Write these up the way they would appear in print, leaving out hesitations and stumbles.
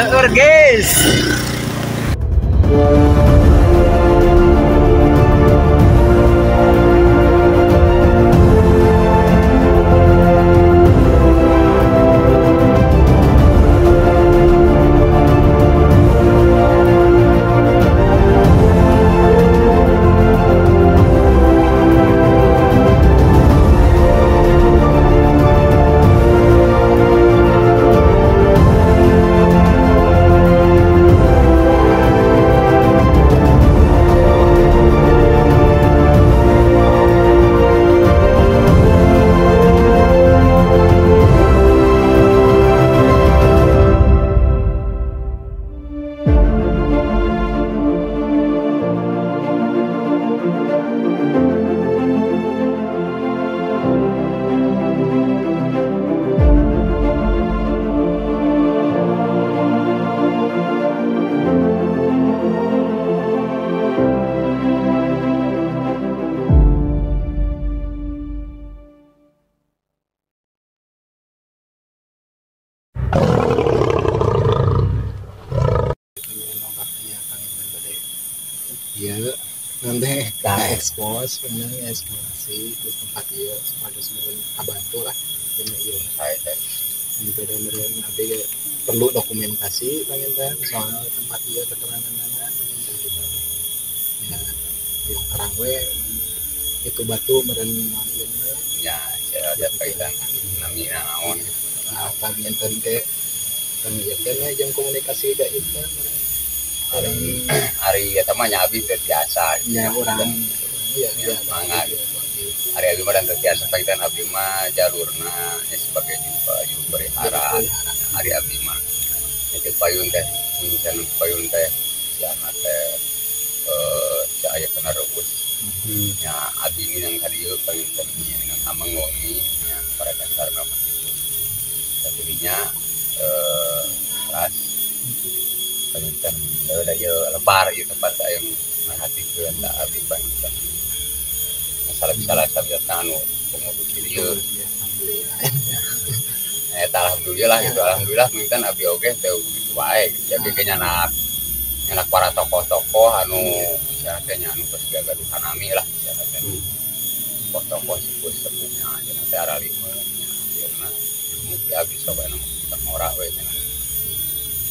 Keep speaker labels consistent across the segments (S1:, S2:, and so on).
S1: seur guys.
S2: Iya, nanti kita ekspos, sebenarnya eksplorasi di tempat dia, pada sebenarnya kabantu lah, ini iya saya teh, benar-benar nabi perlu dokumentasi, pengen kan soal tempat dia keterangan mana, ya, yang terang we itu batu merenang
S3: ya, saya ada kaitan namanya naon,
S2: apa yang tadi kan ya kan jam komunikasi gak itu.
S3: hari ya temannya abi terbiasa
S2: ya orang iya
S3: mangga hari abi mah dan terbiasa kaitan abi mah jalurna ya sebagai jumpa berihara hari abi mah itu payun teh misalnya payun teh siapa teh saya kena rebus ya abi minang tadi payun teh dengan amang ngongi ya para dasar nama tadinya kelas payun udah ya lebar ya tempat yang merhatikan tak habis banyak masalah sabiat anu pengurus dia alhamdulillah gitu alhamdulillah mungkin abi oge teu gitu wae jadi kayaknya anak para tokoh-tokoh anu istilahnya anu geus gagaduhan nami lah istilahnya tokoh-tokoh sepuh-sepuhnya aja nanti ara lima nya akhirna mungkin abi coba nama kita ngora we cenah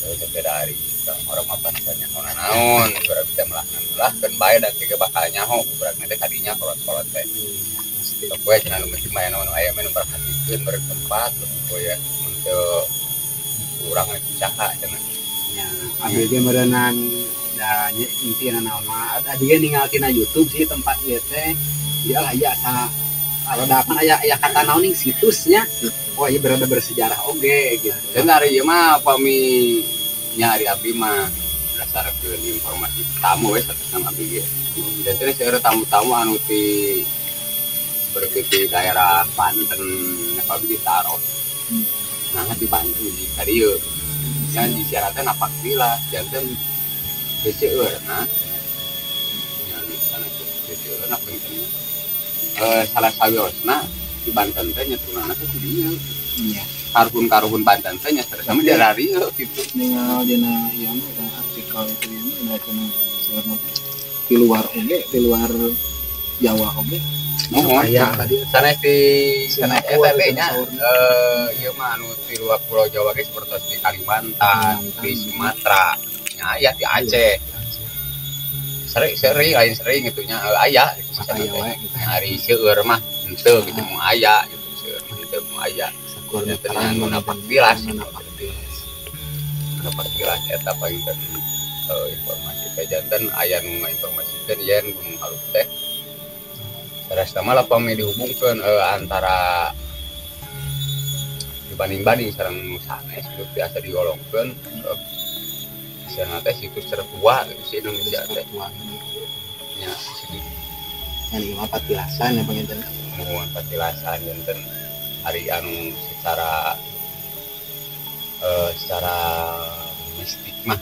S3: teu dari orang mapan misalnya naon berarti bisa melakukan baik dan tiga bakal nyaho berarti nanti kadinya kolot-kolot teh gue jangan mesti main naon ayam minum perhatikan bertempat gue ya untuk kurang caka jangan
S2: ya ambil dia merenan dan intinya nama ada dia ninggalin YouTube sih tempat dia teh dia lah ya kalau dapat ayah kata naon nih situsnya oh iya berada bersejarah oge gitu
S3: dan hari ieu mah pami nyari abi mah berdasarkan informasi tamu wes atas nama abi dan terus saya tamu-tamu anu ti seperti di daerah Banten apa di Taro nah di Banten di Karieu yang disyaratkan apa bila jantan BCR nah yang sana BCR apa itu salah sawiosna di Banten teh nyetunana teh dia
S2: iya
S3: karhun Banten teh nyasar sama di radio gitu.
S2: Ningali dina ieu mah artikel itu ini cenah sebenarnya di luar oge, di luar Jawa oge.
S3: Mohon ya tadi sanes di sana eta teh nya ieu mah anu di luar Pulau Jawa ge seperti di Kalimantan, di Sumatera, nya aya di Aceh. Sering lain sering gitu nya aya gitu sana teh. Hari seueur mah henteu gitu mau aya gitu seueur mah henteu mau aya. Ternyata mendapat bilas eta paling informasi teh janten aya nu ngainformasikeun yen gunung halus teh saresta mah lapami dihubungkeun antara dibanding sareng nu sanes hidup biasa digolongkeun sana teh situs tertua di Indonesia teh nya
S2: ini mah patilasan ya panginten
S3: mohon patilasan janten hari anu secara mistik mah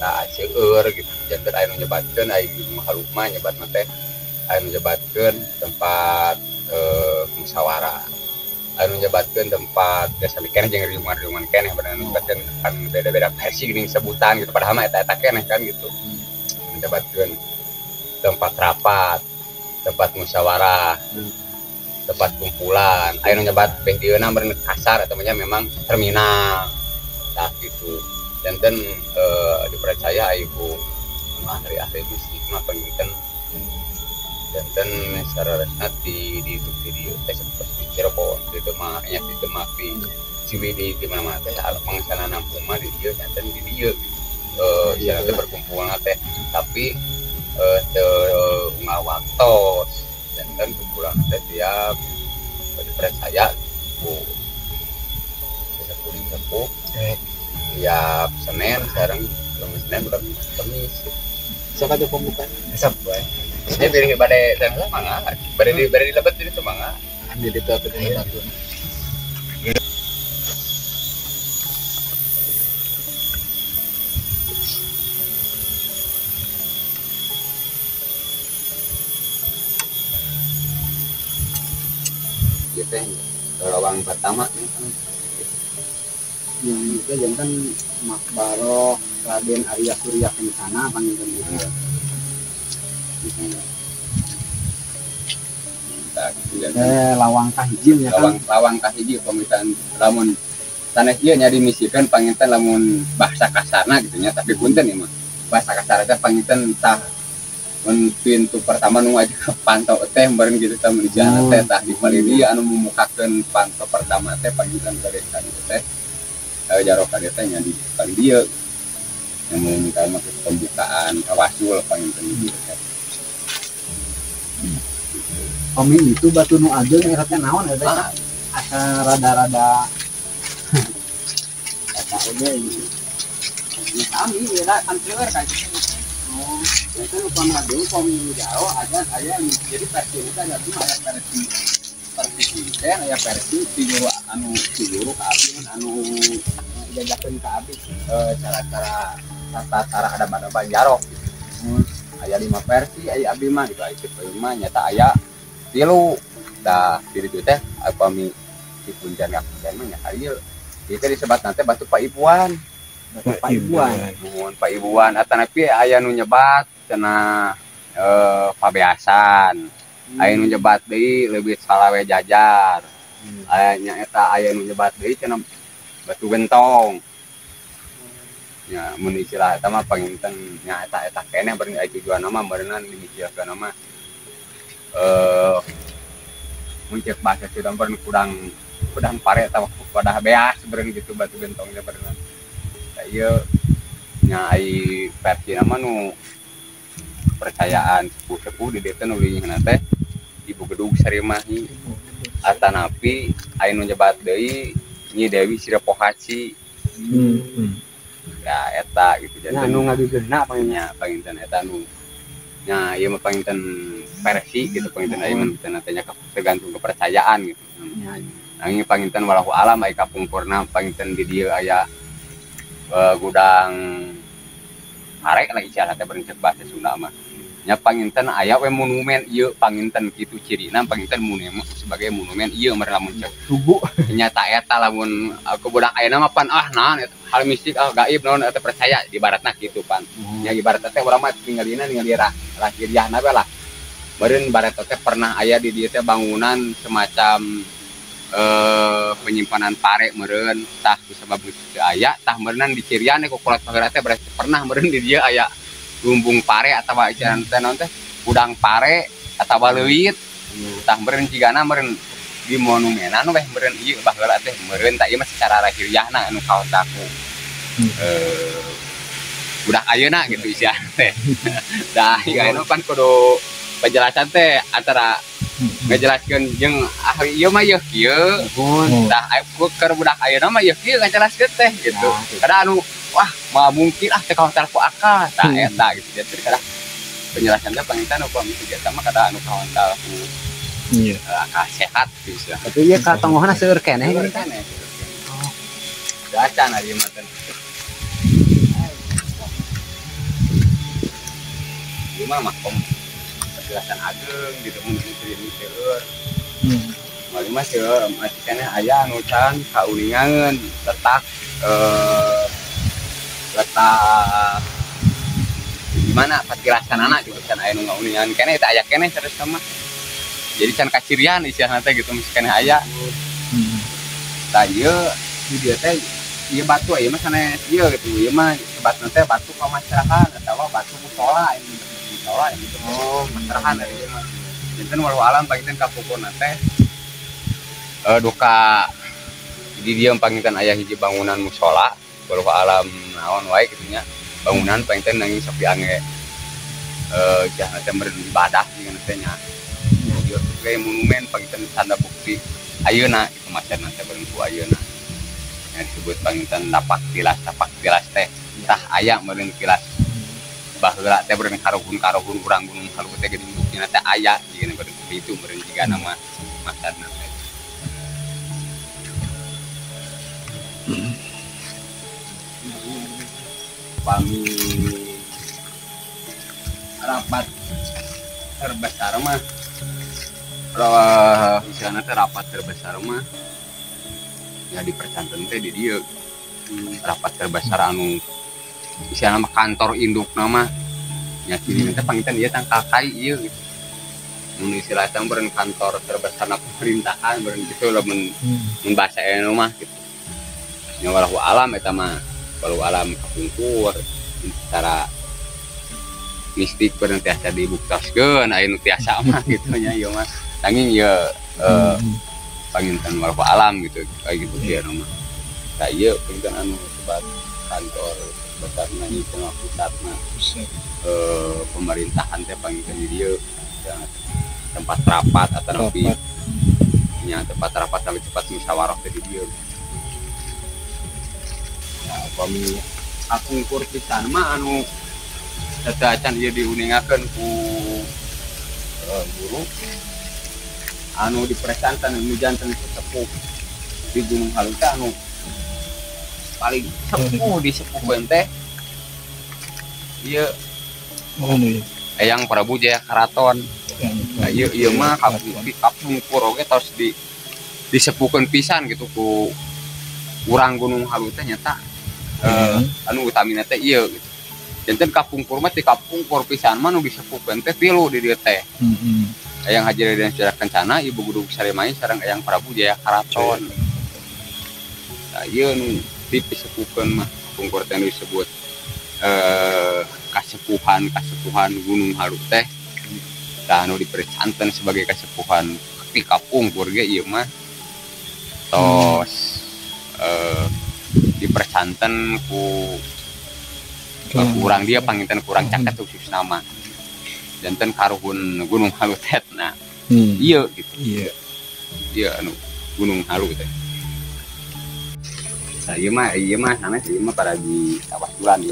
S3: tak seueur gitu jangan aya nu nyebatkeun aya makhluk mah nyebatna teh aya nu nyebatkeun tempat musyawarah anu nyebatkeun tempat desa keneh jeung riungan-riungan keneh bener nyebatkeun kan beda-beda versi geuning sebutan gitu padahal mah eta keneh kan gitu. Nyebatkeun tempat rapat, tempat musyawarah, tempat kumpulan. Aya nu nyebat beh dieuna meureun kasar eta memang terminal. Tah gitu. Dan dipercaya ibu ahli-ahli mistik mah penginten dan secara resmi di video tes di Cirebon itu mah nya di Demak di Ciwidey di mana teh pangsana nampung mah di dieu dan di dieu istilahna teh berkumpulna teh tapi teu ngawaktos dan kumpulan teh tiap dipercaya ku sepuh tiap Senin sareng Senin bukan Kamis
S2: siapa tuh pembukaan
S3: besok bae ini beri badai dan mangga badai di lebat itu mangga
S2: di itu apa nih batu
S3: gitu lawang pertama
S1: yang itu yang kan Makbaro Raden Arya Surya Kencana panggilkan gitu ya. Lawang kahiji ya kan.
S3: Lawang kahiji pemikiran lamun tanah ieu nya dimisikeun panginten lamun bahasa kasarna gitu nya tapi punten ieu mah. Bahasa kasar teh panginten tah mun pintu pertama nu aja pantau teh bareng gitu tah mun jalan teh tah di paling anu mumukakeun pantau pertama teh panginten ka desa gitu teh. Jaro ka desa nya di paling dieu. Yang minta maksud pembukaan kawasul panginten gitu teh.
S1: Kami itu batu nu ageng eratnya naon eta asa rada-rada eta oge gitu. Ini kami ya kan keur ka gitu. Oh, itu lupa ngadu kami jaro aja aya jadi versi itu ada cuma aya versi kan aya versi tilu ka abi anu jajakeun ka abi cara-cara tata ada jaro gitu. Aya 5 versi aya abi mah gitu aya tipe mah nyata aya tilu dah diri itu teh apa mi dipunjan ngapunjan mah nya ieu ieu disebut nanti batu Pak Ibuan Pak Ibuan atanapi aya nu nyebat cenah pabeasan aya nu nyebat deui leuwih salawe jajar aya nya eta aya nu nyebat deui cenah batu gentong nya mun istilah eta mah panginten nya eta keneh bari aya tujuan mah beunang dimikirkeun mah muncul bahasa sudah kurang pare atau pada beas beren gitu batu gentongnya berenang iya nyai versi nama nu percayaan sepuh di desa nulinya teh ibu gedung Sarimahi atanapi aya nu nyebat deui Nyi Dewi Sirapohaci ya eta gitu jadi nu ngagegeuna
S3: panginten eta nu nya ieu mah panginten versi gitu panginten aya mah tanya tergantung kepercayaan gitu. Nanging panginten walau alam aya kapungkurna panginten di dieu aya gudang arek lagi cara teh berencet bahasa Sunda mah. Nya panginten aya we monumen ieu panginten kitu cirina panginten monumen sebagai monumen ieu meureun lamun cek tugu nyata eta lamun aku budak ayeuna mah pan naon eta hal mistik gaib naon eta percaya di baratna kitu pan. Nya ibarat teh urang mah tinggalina ningali lahiriahna we lah. Meureun barat teh pernah aya di dieu teh bangunan semacam penyimpanan pare meureun tah sabab teu aya tah meureun di cirian ku kulat pagara teh berarti pernah meureun di dieu aya lumbung pare atawa icaran teh naon teh udang pare atawa leuwit tah meureun jigana meureun di monumenan weh meureun ieu baheula teh meureun tah ieu mah secara lahiriahna anu kaotaku budak ayeuna gitu sia teh dah ieu kan kudu penjelasan teh antara ngajelaskeun jeung ahli ieu mah yeuh kieu tah aku keur budak ayeuna mah yeuh kieu ngajelaskeun teh gitu kada anu wah mah mungkin teh kawantar ku akal tah eta gitu jadi kada penjelasan teh panginten umpama misi eta mah kada anu kawantar ku akal sehat gitu
S1: tapi ieu ka tongohna seueur keneh
S3: gitu kan dacan ari mah teh ieu mah makom penjelasan ageng gitu mungkin mikir Mali mah masih kene aya anu can kauningan letak letak gimana patilasan anak gitu can aya nu ngauningan kene teh aya kene terus sama jadi can kacirian istilahna teh gitu mesti kene aya tah ieu di dia teh ieu batu ieu mah sanes ieu gitu ieu mah sebatna teh batu pamasyarakat atawa batu musola ini musola ini masyarakat dari ieu mah janten walau alam panginten kapukuna teh duka di dia panginten aya hiji bangunan musola walau alam naon wae kitu nya bangunan panginten nanging sepi ange jangan teh meureun ibadah jeung teh nya ieu kayak monumen panginten tanda bukti ayeuna itu macan teh bareng ku ayeuna yang disebut panginten tapak tilas teh tah aya meureun kilas baheula teh bareng karuhun urang gunung halu teh geuning buktina teh aya jeung bareng itu meureun jiga nama macan teh kami rapat terbesar mah misalnya teh rapat terbesar mah ya di percanten teh di dia rapat terbesar anu misalnya mah kantor induk nama ya sini teh pangitan dia tangkal kai ieu gitu mun istilahna beureun kantor terbesar pemerintahan beureun kitu lamun mun bahasa anu mah gitu nya walau alam eta mah walau alam kapungkur secara mistik beureun tiasa dibuktaskeun aya nu tiasa mah gitu nya ieu mah nanging ieu panginten walau alam gitu kayak gitu dia mah tah ieu panginten anu sebat kantor besarna itu mah pusatna pemerintahan teh panginten di dieu tempat rapat atau nabi nya tempat rapat sampai cepat musyawarah teh di dieu kami akungkur pisan mah anu dadacan ieu diuningakeun ku guru anu dipresantan anu janten sepuh di Gunung Halu teh anu paling sepuh di sepuheun teh ieu Eyang Prabu Jaya Karaton ieu mah kapungkur oge tos disepuhkeun pisan gitu ku urang Gunung Halu teh nyata anu utamina teh ieu gitu. Janten kapungkur mah ti kapungkur pisan mah nu disepuhkeun teh 3 di dieu teh. Eyang Haji Raden Sudara Kencana, Ibu Guru Sarimai sareng Eyang Prabu Jaya Karaton. Nah, ieu nu disepuhkeun mah kapungkur teh disebut kasepuhan Gunung Halu teh. Tah anu dipercanten sebagai kasepuhan ti kapungkur ge ieu mah tos dipercanten ku kurang dia panginten kurang caket khusus nama janten karuhun Gunung Halu teh nah iya gitu iya anu Gunung Halu teh nah ieu mah sanes ieu mah pada di Tawasulan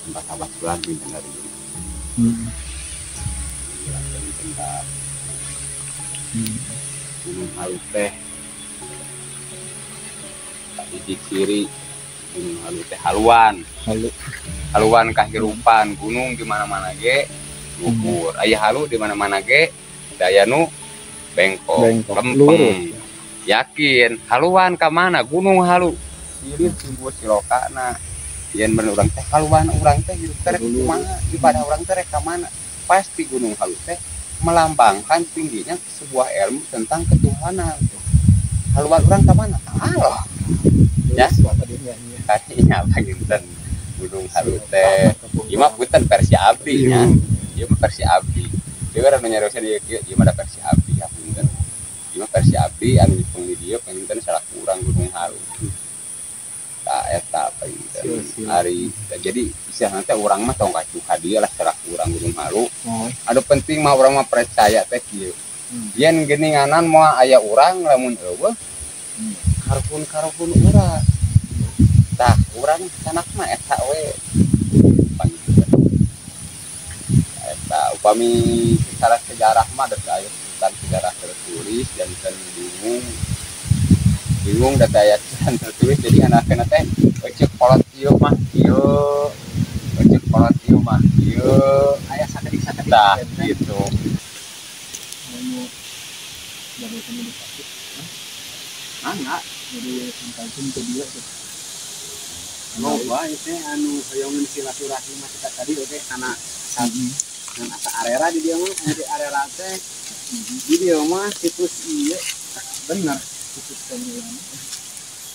S3: tempat Tawasulan pinten dari Gunung Halu teh di kiri Gunung Halu teh haluan kahirupan gunung di mana-mana ge gugur aya halu di mana-mana ge daya nu bengkok lempeng yakin haluan ka mana Gunung Halu ieu simbol silokana yen bener urang teh haluan urang teh hirup teh kumaha ibadah urang teh rek ka mana pasti Gunung Halu teh melambangkan tingginya sebuah ilmu tentang ketuhanan haluan urang ka mana Allah ya kayaknya panginten Gunung Halu teh ieu mah punten versi abdi nya ieu mah versi abdi ieu kan nyarosan ieu mah versi abdi ya punten ieu mah versi abdi anu dipung di dieu panginten salah kurang Gunung Halu tah eta panginten ari jadi istilahna teh urang mah tong kacu ka dieu lah salah kurang Gunung Halu anu penting mah urang mah percaya teh kieu yen geuninganan moal aya urang lamun eueuh karpun urang tah urang sanak mah eta we panginten eta upami secara sejarah mah da aya tentang sejarah tertulis dan bingung da aya tertulis jadi anakna teh cek kolot ieu mah aya sakedik tah gitu
S2: Jadi komunikasi.
S1: Anak
S2: Jadi konsultan ke dia tuh.
S1: loba itu anu hoyongan silaturahmi mah kita tadi oke karena dan asa arera di dia mah di arera teh di dia mah situs iya bener
S2: Khusus pemilihan.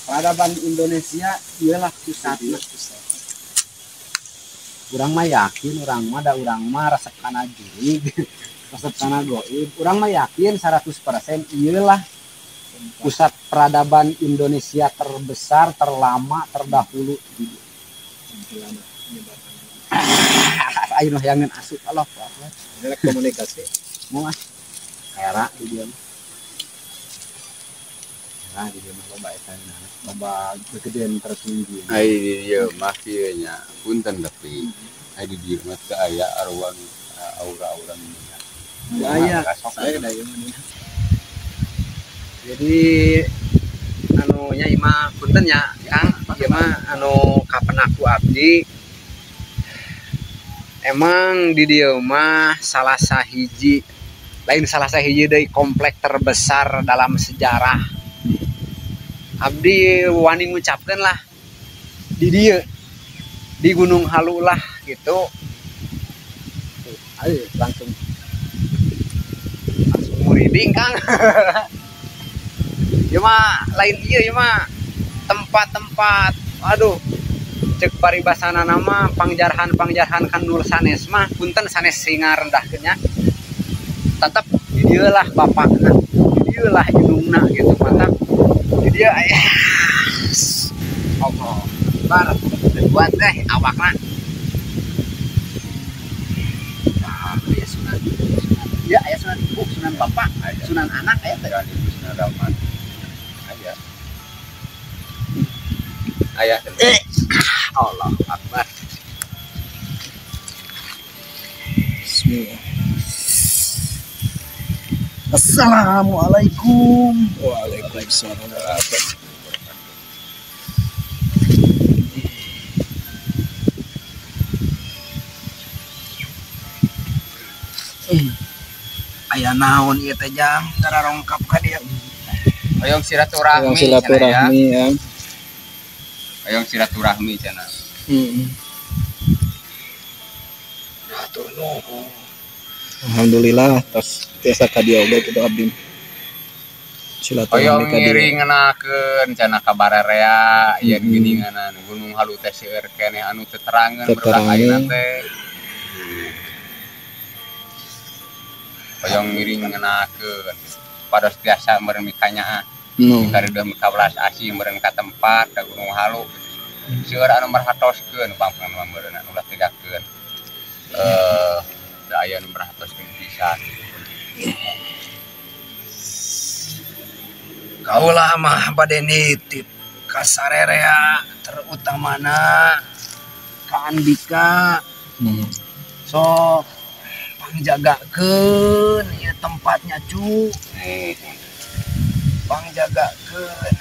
S1: peradaban Indonesia ialah pusatna. Urang mah yakin urang mah da urang mah resep kana jurig resep kana goib urang mah yakin 100% ialah pusat peradaban Indonesia terbesar, terlama, terdahulu di ayo noh yang asup Allah
S2: Ini komunikasi.
S1: mau mas era di dia era di dia loba eta loba kegedean tertinggi
S3: ai di dieu mah kieu nya punten tapi ai di dieu mah teu aya arwah aura-aura minyak.
S1: aya
S2: Saya da yang ini.
S1: jadi anu nya imah punten nya Kang ieu mah anu kapenaku abdi emang di dieu mah salah sahiji deui komplek terbesar dalam sejarah abdi wani ngucapkeun lah di dieu di Gunung Halu lah gitu. Ayo langsung muriding Kang. Ya mah lain ieu mah tempat-tempat aduh cek paribasana nama pangjarhan kan nur sanes mah punten sanes singa rendahkeun nya tetep di dieu lah bapakna di dieu lah indungna gitu mantap di dieu aya Allah bar buat awakna ya sunan ya aya sunan ibu sunan bapak sunan anak aya teh
S3: Sunan Rahman aya
S1: Allah Akbar.
S2: Bismillah. Assalamualaikum. Waalaikumsalam.
S1: Aya naon ieu teh Jang tara rongkap ka dieu.
S3: hoyong silaturahmi
S2: Silaturahmi ya.
S3: hoyong silaturahmi cenah.
S2: Alhamdulillah atas tiasa ka dia oge kitu abdi. Silaturahmi
S3: hoyong
S2: ka dia.
S3: ngiringenakeun cenah ka bararea yen geuninganan Gunung Halu teh seueur keneh anu teu terangeun beurang ayeuna teh. Hoyong ngiringenakeun pados tiasa meureun mikanya kareudeung mika belas asih meureun ka tempat ka Gunung Halu seueur anu merhatoskeun pangpangan meureun anu ulah tegakeun da aya nu merhatoskeun pisan.
S1: Kaula mah bade nitip ka sarerea terutamana ka Andika sok pangjagakeun ieu tempatnya cu pangjagakeun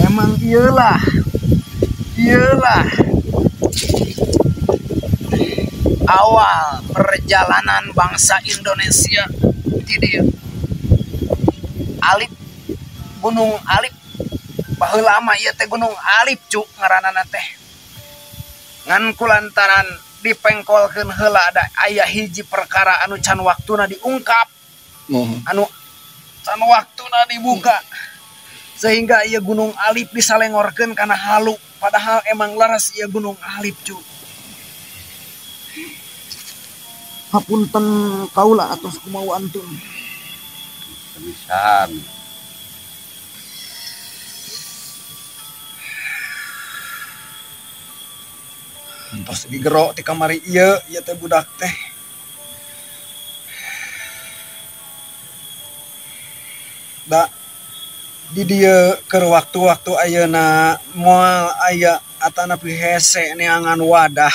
S1: emang iyalah awal perjalanan bangsa Indonesia di dieu Alip Gunung Alip baheula mah ieu teh Gunung Alip cu ngaranana teh ngan kulantaran dipengkolkeun heula ada aya hiji perkara anu can waktuna diungkap anu can waktuna dibuka sehingga ieu Gunung Alip disalengorkeun kana Halu padahal emang leres ieu Gunung Alip cu. Hapunten kaula atos kumaha antun.
S3: Bisa
S1: Tos digero ti kamari ieu teh budak teh. Da di dieu keur waktu-waktu ayeuna moal aya atanapi hese neangan wadah.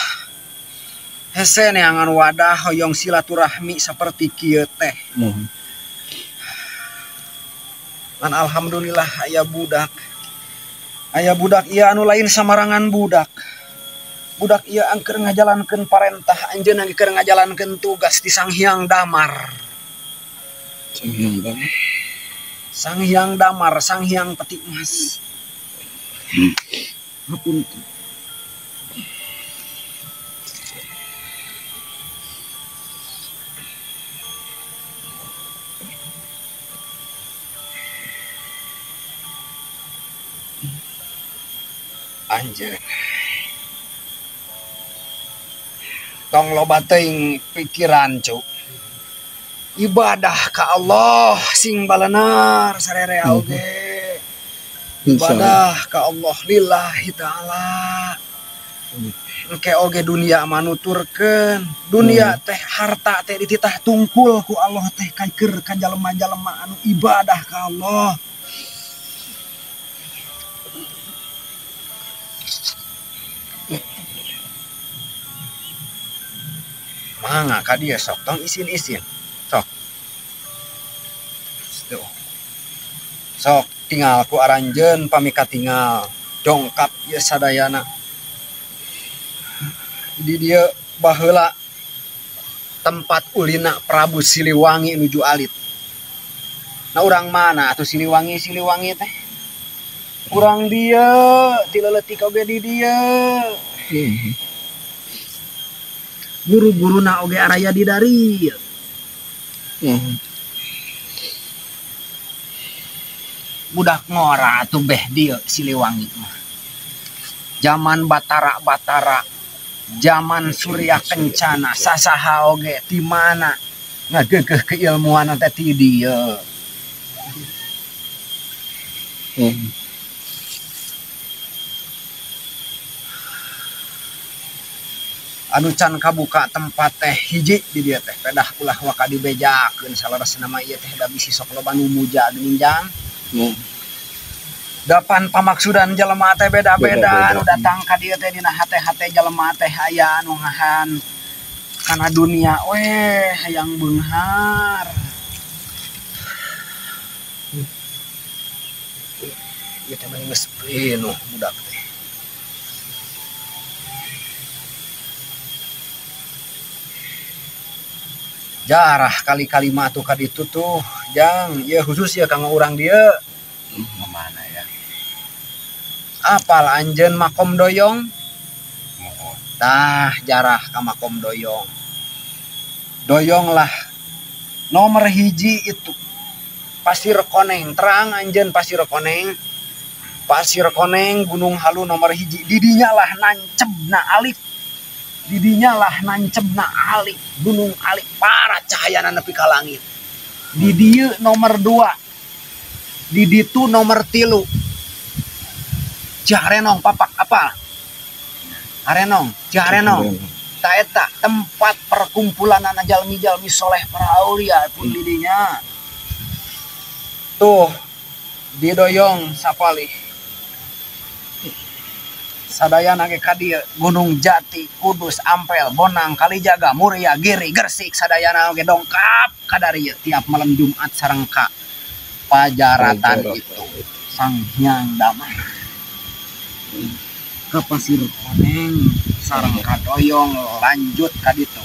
S1: Hese neangan wadah hoyong silaturahmi saperti kieu teh. Dan alhamdulillah aya budak. Aya budak ieu anu lain samarangan budak. Budak ieu angker ngajalankeun parentah anjeunna keur ngajalankeun tugas di Sang Hyang Damar. Sang Hyang Damar, Sang Hyang Peti Emas. Hapunten. Anjir. Tong loba teuing pikiran, Cuk. Ibadah ka Allah sing balenar sarere oge. Ibadah ka Allah lillahi taala. Engke oge dunia manuturkeun. Dunia teh harta teh dititah tungkul ku Allah teh keur ka jalema-jalema anu ibadah ka Allah. Mangga ka dieu sok tong isin-isin. Sok. Tuh. Sok tinggal ku aranjeun pamika tinggal dongkap ieu sadayana. Di dieu baheula tempat ulina Prabu Siliwangi nuju alit. Nah urang mana atuh Siliwangi teh? Urang dieu ti leuletik oge di dieu. Guru-guruna oge araya di dari. Budak ngora atuh beh dieu Siliwangi mah. Zaman Batara-Batara, zaman Surya Kencana, sasaha oge ti mana ngageugeuh keilmuan teh ti dieu. Anu can kabuka tempat teh hiji di dieu teh pedah ulah waka dibejakeun salaresna mah ieu teh da bisi sok loba nu muja geninjang. Dapan pamaksudan jelema teh beda-beda anu datang ka dieu teh dina hate-hate jelema teh aya anu ngahan kana dunia we hayang beunghar. Ieu teh geus pinuh budak teh. Jarah kali-kali mah tuh ka ditu tuh jang ieu khusus ya kanggo urang dieu.
S3: Mana ya?
S1: Apal anjeun Makom Doyong? Tah jarah ka Makom Doyong. Doyong lah nomor hiji itu Pasir Koneng, terang anjeun Pasir Koneng. Pasir Koneng Gunung Halu nomor hiji. Didinya lah nancebna alif. Didinya lah nancebna alik, gunung alik para cahayana nepi ka langit. Di dieu nomor 2. Di ditu nomor 3. Ciharenong papak apa? Arenong, Ciharenong. Ta eta tempat perkumpulanana jalmi-jalmi soleh para aulia pun didinya. Tuh di Doyong sapali. Sadayana ge ka dieu Gunung Jati, Kudus, Ampel, Bonang, Kalijaga, Muria, Giri, Gersik sadayana oge dongkap ka dari tiap malam Jumat sareng ka pajaratan itu Sang Hyang Damar. Ke Pasir Koneng sareng ka Doyong lanjut ka ditu.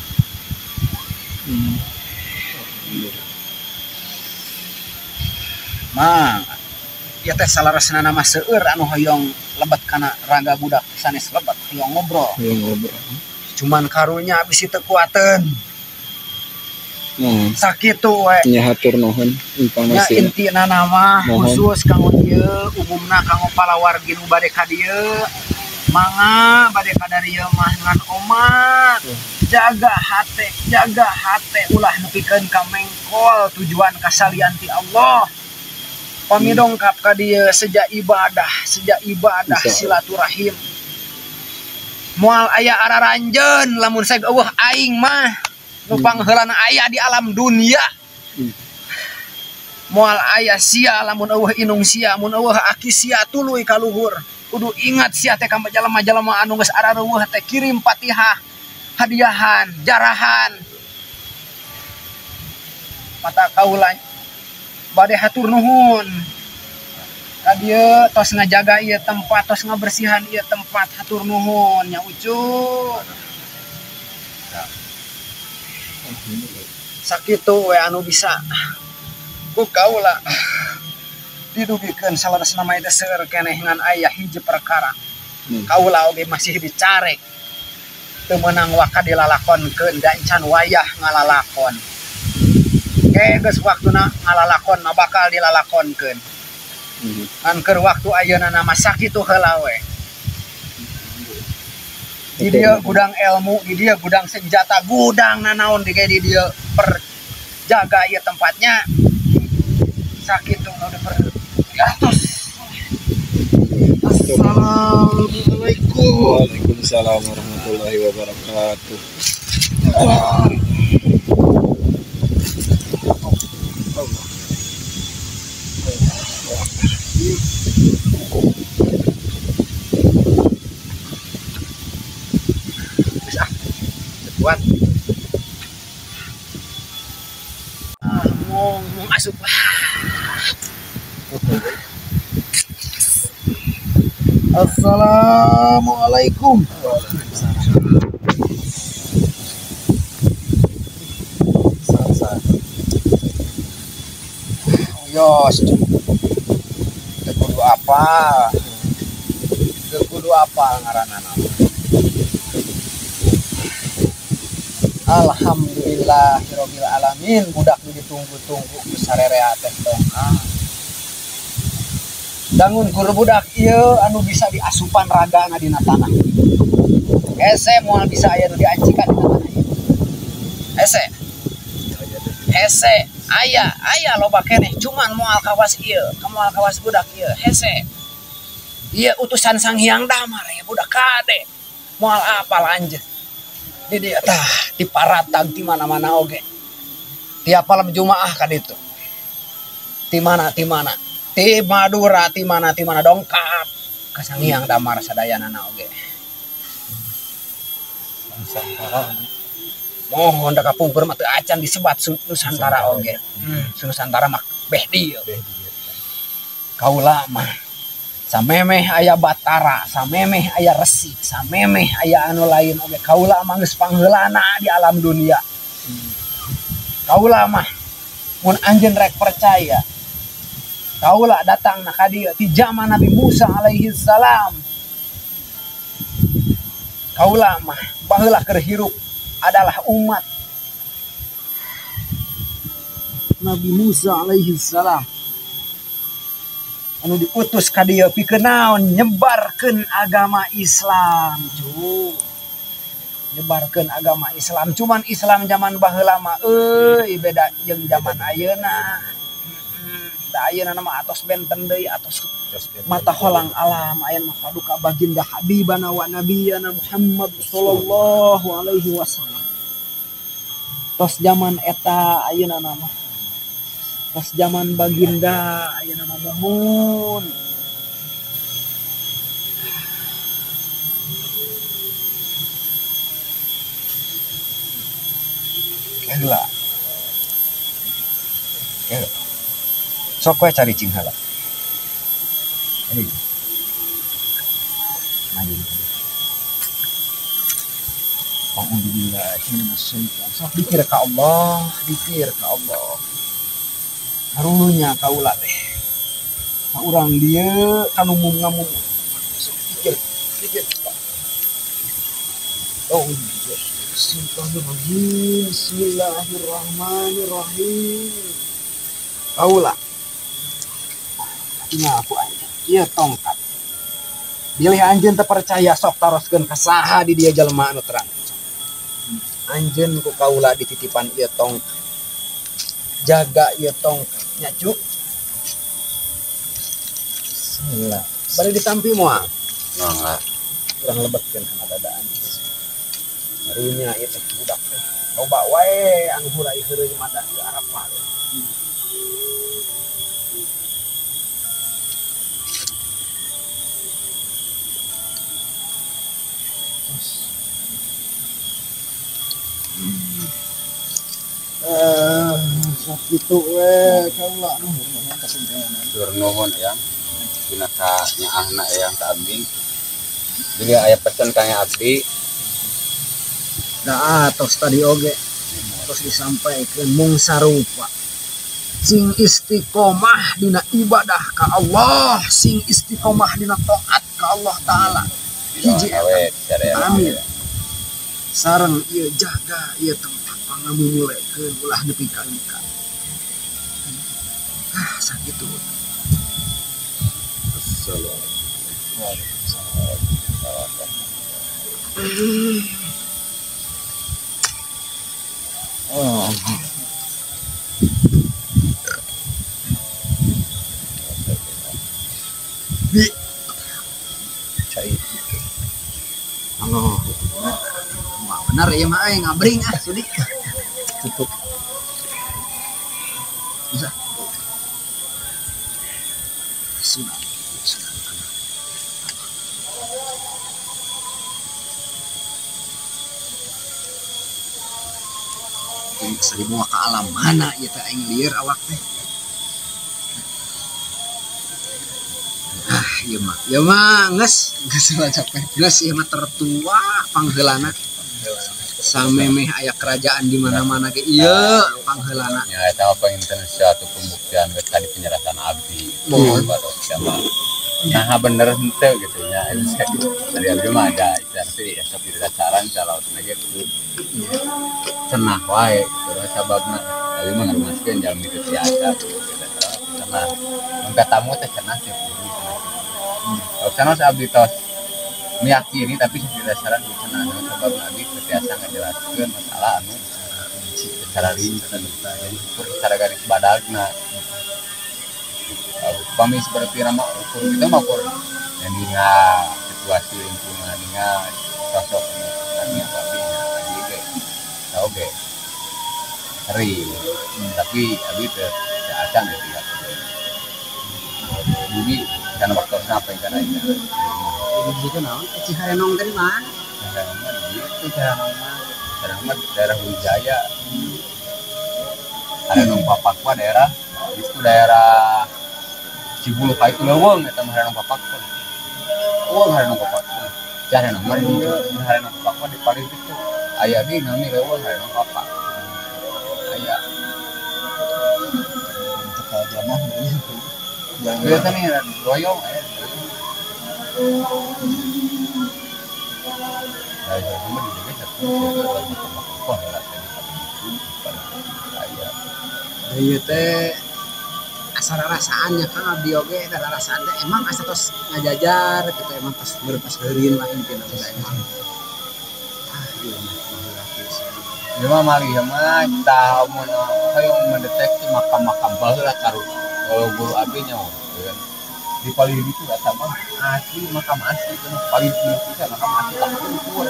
S1: Mang ieu teh salaresna nama seueur anu hoyong lebat kana raga budak sanes lebat hoyong ngobrol. Cuman karunya bisi teu kuateun. Sakitu we.
S2: Nya hatur nuhun informasi.
S1: Nya intina nama khusus kanggo dieu umumna kanggo palawargi nu bade ka dieu. Mangga bade ka dieu mah ngan omat. Jaga hate ulah nepikeun ka mengkol tujuan kasalian ti Allah. Pamidongkap ka dieu sejak ibadah silaturahim. Moal aya araranjeun lamun sae eueuh aing mah nu pangheulana aya di alam dunia. Moal aya sia lamun eueuh inung sia mun eueuh aki sia tuluy ka luhur. Kudu ingat sia teh ka jalema-jalema anu geus arareueuh teh kirim Fatihah, hadiahan, jarahan. Mata kaula bade hatur nuhun ka dieu tos ngajaga ieu tempat, tos ngabersihan ieu tempat, hatur nuhun nya Ucup. Sakitu we anu bisa ku kaula didugikeun salasna mah teh seueur keneh ngan aya hiji perkara kaula oge masih dicarek teu meunang waka dilalakonkeun da encan wayah ngalalakon geus waktuna ngalalakon mah bakal dilalakonkeun ngan keur waktu ayeuna mah sakitu heula we di dia gudang ilmu, di dia gudang senjata, gudang nanaon di dia perjaga ieu tempatnya sakitu nu diatos. Assalamualaikum.
S2: Waalaikumsalam warahmatullahi wabarakatuh.
S1: Kuat. Mau asup. Assalamualaikum. Yos. Kudu apa? Kudu apa ngaranana? Alhamdulillahirabbil alamin budak nu ditunggu-tunggu ku sarerea teh dongkang. Dangun kur budak ieu anu bisa diasupan ragana dina tanah. Hese moal bisa aya nu diancikan dina tanah ieu. Hese aya loba keneh cuman moal kawas ieu, moal kawas budak ieu hese. Ieu utusan Sang Hyang Damar ya budak kade. Moal apa lanjut? Di dia tah di paratag di mana-mana oge. Tiap malam Jumaah kan itu. Ti mana? Ti Madura ti mana dongkap ka Sang Hyang Damar sadayanana oge. Nusantara. Mohon da kapungkur mah teu acan disebat Nusantara oge. Nusantara mah beh dieu. Kaula mah samemeh aya Batara, samemeh aya Resi, samemeh aya anu lain oge. Kaula mah geus pangheulana di alam dunia. Kaula mah mun anjeun rek percaya. Kaula datang na ka dieu ti zaman Nabi Musa alaihi salam. Kaula mah baheula keur hirup adalah umat Nabi Musa alaihi salam. Anu diutus ka dieu pikeun naon nyebarkeun agama Islam nyebarkeun agama Islam cuman Islam zaman baheula mah beda jeung zaman ayeuna da ayeuna mah atos benten deui atos mata holang alam ayeuna mah paduka baginda habibana wa nabiyana Muhammad sallallahu alaihi wasallam tos zaman eta ayeuna mah pas zaman baginda ayeuna mah mohon heula sok we cari cing heula maju alhamdulillah sok dikir ka Allah karunya kaula teh ka urang dieu kanu ngomong dikit oh bismillahirrahmanirrahim kaula tinggal aku aja ieu tongkat bilih anjeun teu percaya sok taroskeun ka saha di dieu jelema anu terang anjeun ku kaula dititipan ieu tongkat jaga ieu tongkat nya cu bismillah bari ditampi moal
S3: enggak
S1: kurang lebetkeun kana dadaan harunya ieu teh budak teh loba wae anu hurai heureuy mada ke Arafah sakitu we kaula nuhun kasunjangan
S3: tur nuhun yang dina ka nyaahna yang ka abdi jadi aya pesen ka abdi
S1: nah tos tadi oge terus disampaikan mung sarupa
S2: sing istiqomah dina ibadah ka Allah, sing istiqomah dina taat ka Allah taala. Hiji amin. Sareng ieu jaga ieu tempat pangamumulikeun ulah nepi ka engka. Sakitu. Oh. Bi cai halo wah benar ya mah ngabring sudi tutup bisa sudah seribu ke alam mana ya teh aing lieur awak teh ya mah geus capek geus ieu mah tertua pangheulana samemeh aya kerajaan di mana-mana ge ieu pangheulana
S3: ya eta apa suatu pembuktian tadi penyerahan abdi baru sama nah bener henteu gitu nya dari abdi mah ada nanti esok di dasaran calon gitu cenah wae terus sababna abdi mah ngarumaskeun jalmi teu tiasa cenah mun katamu teh cenah teh karena abdi tos meyakini tapi di dasaran di cenah sabab abdi teu tiasa ngajelaskeun masalah anu secara rinci jadi secara garis badagna kami seperti nama ukur kita mah ukur yang dengan situasi lingkungan dengan sosok ini apa sih tahu ke sering tapi abis itu acan ya tidak bumi karena waktu sampai kan aja
S2: bumi itu naon Ciharenong dari mana
S3: Ciharenong daerah Wijaya ada nong Papakwa daerah itu daerah Cibulu ka itu leuweung eta mah harenong Papakwa. Oh harenong Papakwa. Harenong mah di harenong Papakwa di paling itu. Aya di nami leuweung harenong Papak. Aya.
S2: Untuk jamah ini.
S3: Jangan teh nih royong jadi cuma di desa Papakwa lah. Aya.
S2: Ieu teh asal rasaannya kan abdi oge da rasaan teh emang asa tos ngajajar kita emang pas berpas heureun lain pina emang
S3: ieu mah mali mah tah mun hayang mendeteksi makam-makam baheula taruh guru abdi nya kan di paling itu eta mah asli makam asli kan paling bisa makam asli tak ukur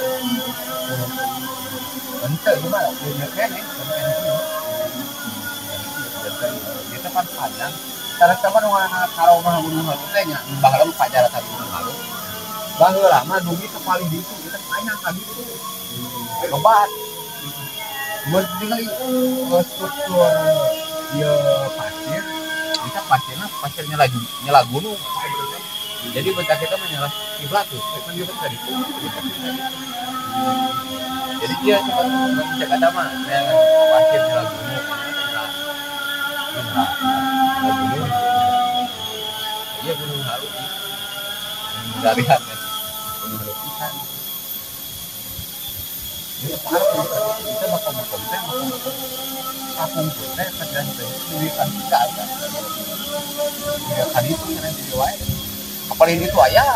S3: ente gimana punya kene kita kan panjang cara coba dengan kalau mah gunung halu teh nya baheula pajar tadi gunung halu baheula mah dugi ke paling ditu kita panjang lagi itu lebat buat ningali struktur dia pasir kita pasirnya nyala gunung jadi bentar kita menyala kiblat tuh kan dia tadi jadi dia cek ada mah pasir nyala gunung iya gunung halu dari hati gunung halu pisan kita makom teh kampung teh kerjaan teh pilihan kita ada ya kan itu yang di wae apalagi itu aya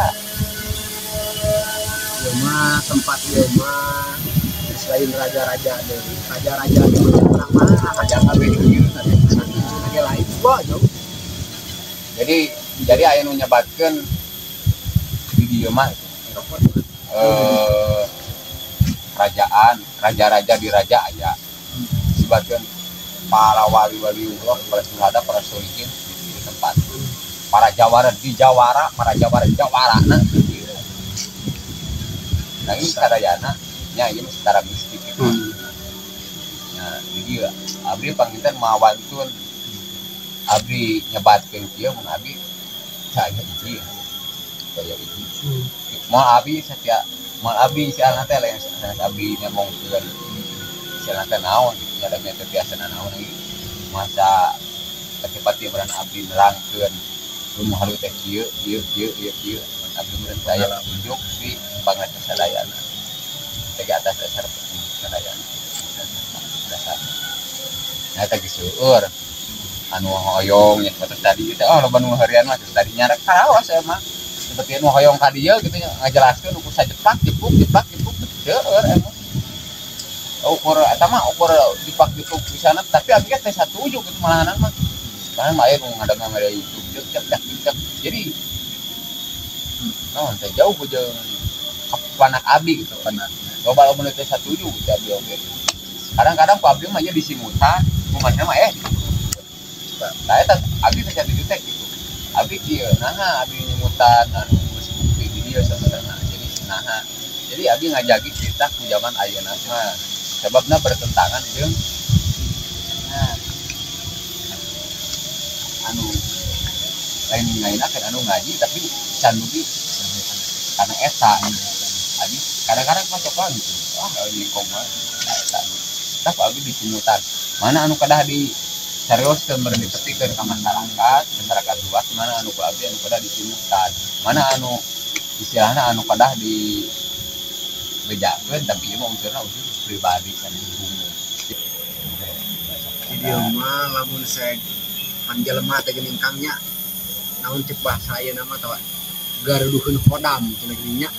S2: ieu mah tempat ieu mah selain raja-raja deui raja-raja di orang mana raja kabeh di kieu teh lain jauh.
S3: Jadi aya nu nyebatkeun di dieu mah kerajaan raja-raja di raja aya disebutkeun para wali-waliullah para syuhada para sholihin di tempat para jawara di jawara para jawarana nah ini kadayana nya ieu secara mistik gitu. Nah jadi abdi panginten mawantun abdi nyebatkeun kieu mun abdi saya hiji saya hiji moal abdi satia moal abdi sialna teh lain abdi ngomongkeun sialna teh naon nya da teh biasa naon ieu masa pati beran abdi nerangkeun rumah halu teh kieu abdi meureun saya tunjuk di Bangladesh sadayana teh atas dasar sadayana dasar nah teh seueur anu hoyong nya terus tadi teh oh loba nu harian mah tadi nyarek karaos saya mah seperti anu hoyong ka dieu gitu nya ngajelaskeun ukur sajepak jepuk seueur emang ukur eta mah ukur dipak di sana tapi akhirnya teh satuju gitu malahan mah kan mah aya nu ngadeng mah YouTube cek jadi naon teh jauh jeung panak abdi gitu panak loba mun teh satuju gitu abdi oge kadang-kadang ku abdi mah aya disimutan rumahna mah nah eta abdi teh satuju teh gitu abdi kieu naha abdi nyimutan anu geus bukti di dieu sebenarnya jadi abdi ngajagi cerita ku zaman ayeuna mah sebabna bertentangan jeung anu lain-lainna kan anu ngaji tapi candu di karena eta abi kadang-kadang pacokan gitu ini koma eta tapi abi disimutan mana anu kadah di seriuskeun beureun dipetikeun ka masyarakat luas mana anu ku abi anu kadah disimutan mana anu istilahna anu kadah di bejakeun tapi ieu mah unsurna unsur pribadi kan umum
S2: dia mah lamun saya panjelema teh geuning kangnya naon cek bahasa ayeuna mah tah garudukeun hodam cenah geuning nya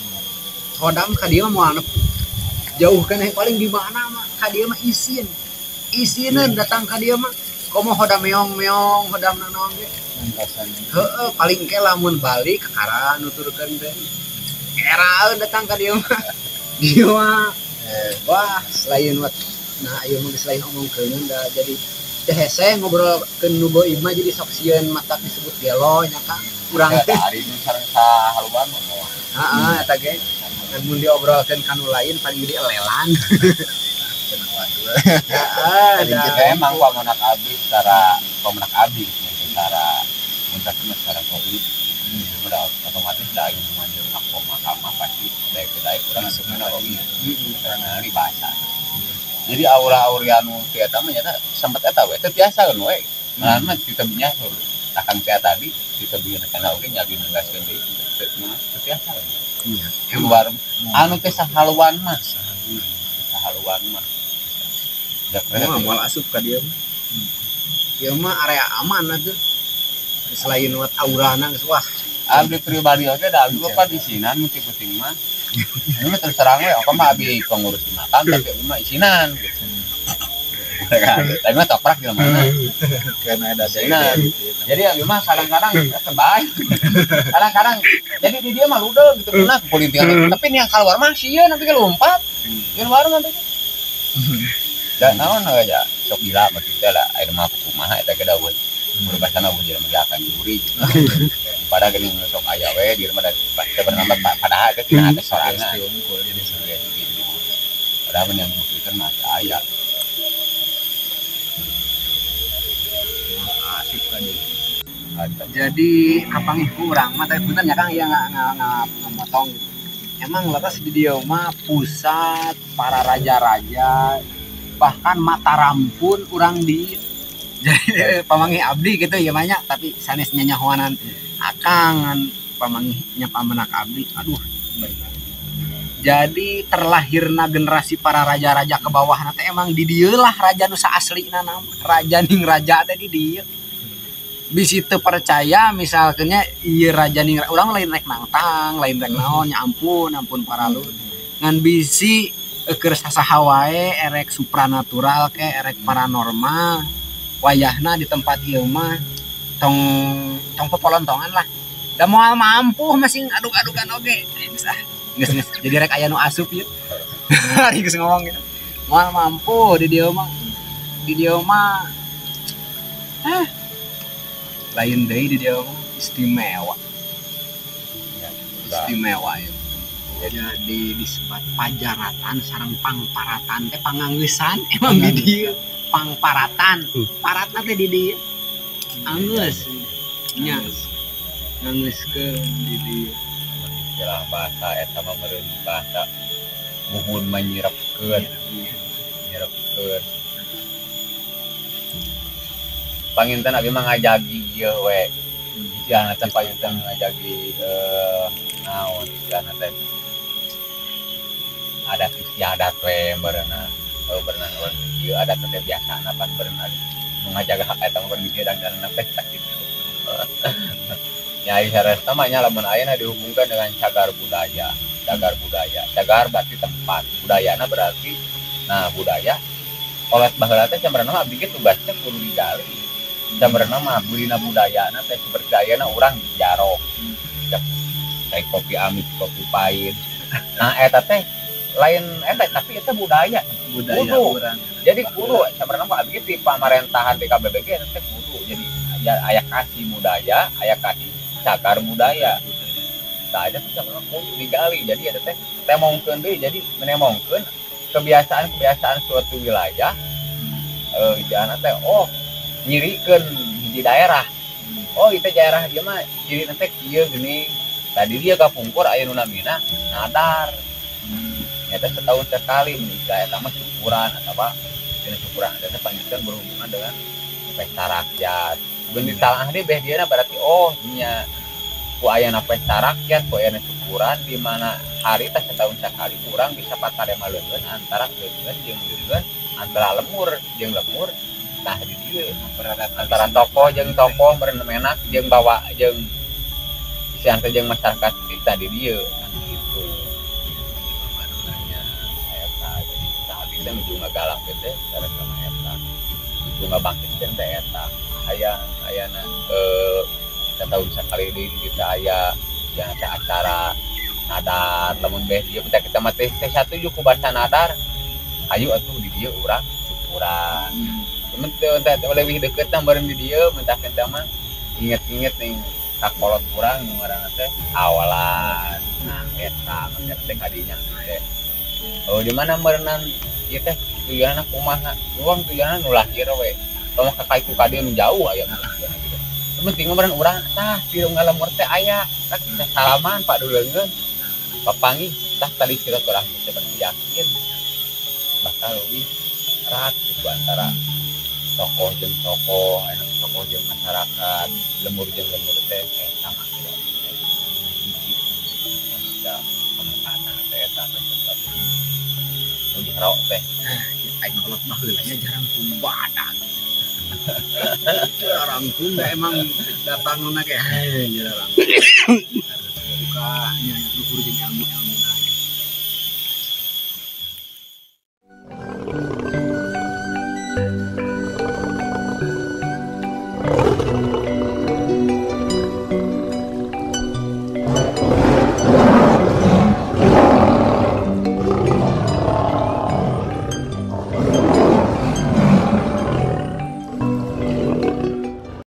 S2: hodam ka dieu mah moal jauh kan paling di mana mah ka dieu mah isieun datang ka dieu mah komo hodam meong hodam naon ge heueuh paling ke lamun balik ka kara nuturkeun teh eraeun datang ka dieu mah dieu mah wah selain wat nah ieu mah selain omongkeun da jadi teh hese ngobrol ke nubo imah jadi sok sieun mata disebut gelo nya Kang urang teh
S3: ari nu sareng sahaluan mah
S2: heeh eta ge mun diobrolkeun kanu lain paling jadi elelan
S3: heeh emang pamanak abdi secara pamanak abdi secara muntasna secara covid udah otomatis da aya manjil aku mahkamah pasti baik urang sebenarnya oge karena ini bahasa jadi aura-aura anu teh eta mah nyata sempat eta we teh biasa kan we malahan mah kita binya akang teh tadi kita bieu kana oge nyabi ngaskeun deui teh mah biasa iya keluar anu teh sahaluan mah
S2: da moal asup ka dieu ieu mah area aman atuh selain wat aurana geus wah
S3: abdi pribadi oge da abdi bapak di sinan mun penting mah ini mah terus terang we apa mah abdi pengurus makan tapi abdi mah isinan gitu tapi mah toprak di mana
S2: karena ada
S3: isinan jadi abdi mah kadang-kadang terbaik kadang-kadang jadi di dia mah ludel gitu pernah kulintingan tapi yang keluar mah sieun nanti lompat di luar mah dan naon aja sok gila mah kita lah air mah kumaha eta ge da we berbahasana we jadi mengakan juri pada geuning sok aya we di rumah dan bernambah padahal teh tina ada sorangan padahal yang buktikan mah aya asik kan
S2: jadi kapangih kurang mah teh punten nya Kang ieu ngamotong gitu emang lepas di dieu mah pusat para raja-raja bahkan Mataram pun urang di jadi pamangih abdi gitu ya banyak tapi sanesnya nyahoanan akangan pamangihnya pamanak abdi aduh jadi terlahirna generasi para raja-raja ke bawah nanti emang di dieu lah raja nu aslina nama raja ning raja teh di dieu bisi teu percaya misalnya ieu raja ning urang lain rek nangtang lain rek naon nya ampun paralut ngan bisi keur sasaha wae erek supranatural ke erek paranormal wayahna di tempat ieu mah tong popolontongan lah da moal mampu masing aduk-adukan oge geus jadi rek aya nu asup ieu ari geus ngomong gitu moal mampu di dieu mah lain deui di dieu mah istimewa ya jadi disebut pajaratan sareng pangparatan teh panganggeusan emang di dieu pangparatan paratna teh di dieu anggeus nya nganggeuskeun di dieu
S3: istilah bahasa eta mah meureun bahasa muhun menyirepkeun panginten abi mah ngajagi ieu we istilahna teh panginten ngajagi naon istilahna teh adat istiadat we berenang berenang orang ieu adat teh biasana pas berenang ngajaga hak eta mah gitu dan karena teh gitu. Nyai saresta mah nya lamun ayeuna dihubungkan dengan cagar budaya. Cagar berarti tempat, budayana berarti nah budaya. Oleh baheula teh cameureunna mah abdi ge tugasna kudu digali. Cameureunna mah budina budayana teh seperti ayeuna urang jarok. Kayak kopi amis, kopi pahit. Nah eta teh lain eta tapi eta budaya urang. Jadi kudu cameureunna mah abdi ti pamarentahan di KBBG teh kudu. Jadi aya kasih budaya, aya kasih cagar budaya. Tah ada tuh kudu digali. Jadi ada teh temongkeun deui. Jadi menemongkeun kebiasaan suatu wilayah jangan teh nyirikeun hiji daerah. Oh itu daerah dia mah ciri teh kieu geuning. Tadi dia kapungkur aya nu namina nadar. Eta setahun sekali menikah eta mah syukuran atawa dina syukuran eta panjeukeun berhubungan dengan pesta rakyat. Beun ditalaah deui beh dieuna berarti nya ku ayana pesta rakyat, ku ayana syukuran di mana hari teh setahun sekali urang bisa patarema leungeun antara leungeun jeung leungeun, antara lemur jeung lemur. Tah di dieu antara tokoh jeung tokoh merenak jeung bawa jeung isian teh jeung masyarakat kita di dieu gitu. Namanya eta jadi tadi teh menuju ngagalang teh cara sama eta. Menuju ngabangkitkeun teh eta. Ayana setahun sekali di kita aya yang ada acara nadar lamun beh dia kita mah teh satuju ku bahasa nadar ayo atuh di dieu urang syukuran temen teh leuwih deukeut tah bareng di dieu mentakeun teh mah inget-inget nih sakolot urang nu ngaranna teh awalan nah eta mah teh kadinya teh di mana merenang ieu teh tujuanna kumaha urang tujuanna nu lahir we kalau kakak itu kadieu nu jauh aya penting ngomong orang tah di ngalamur teh aya tak bisa salaman Pak Duleungeun papangi tah tali silaturahmi teh yakin bakal lebih erat gitu antara tokoh jeung tokoh enak tokoh jeung masyarakat lemur jeung lemur teh sama gitu ya pemanfaatan teh eta sesuatu nu diharok teh aing kolot mah heulanya jarang kumbadan
S2: orang Sunda emang datang nuna kayak jarang bukanya luhur jeung ilmu